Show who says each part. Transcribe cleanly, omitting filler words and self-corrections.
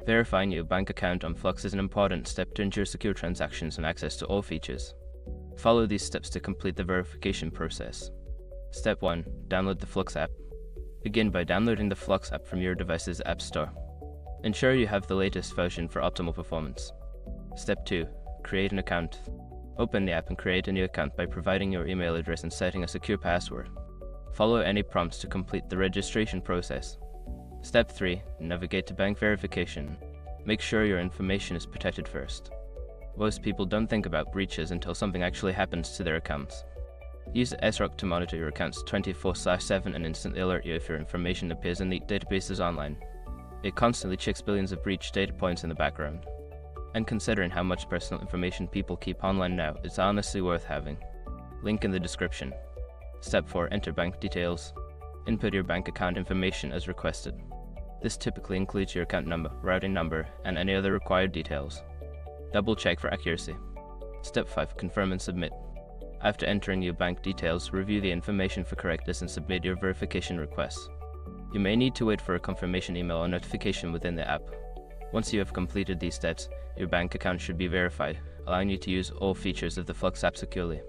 Speaker 1: Verifying your bank account on Flux is an important step to ensure secure transactions and access to all features. Follow these steps to complete the verification process. Step 1. Download the Flux app. Begin by downloading the Flux app from your device's App Store. Ensure you have the latest version for optimal performance. Step 2. Create an account. Open the app and create a new account by providing your email address and setting a secure password. Follow any prompts to complete the registration process. Step 3. Navigate to bank verification. Make sure your information is protected first. Most people don't think about breaches until something actually happens to their accounts. Use SROC to monitor your accounts 24/7 and instantly alert you if your information appears in the databases online. It constantly checks billions of breach data points in the background. And considering how much personal information people keep online now, it's honestly worth having. Link in the description. Step 4. Enter bank details. Input your bank account information as requested. This typically includes your account number, routing number, and any other required details. Double check for accuracy. Step 5. Confirm and submit. After entering your bank details, review the information for correctness and submit your verification requests. You may need to wait for a confirmation email or notification within the app. Once you have completed these steps, your bank account should be verified, allowing you to use all features of the Flux app securely.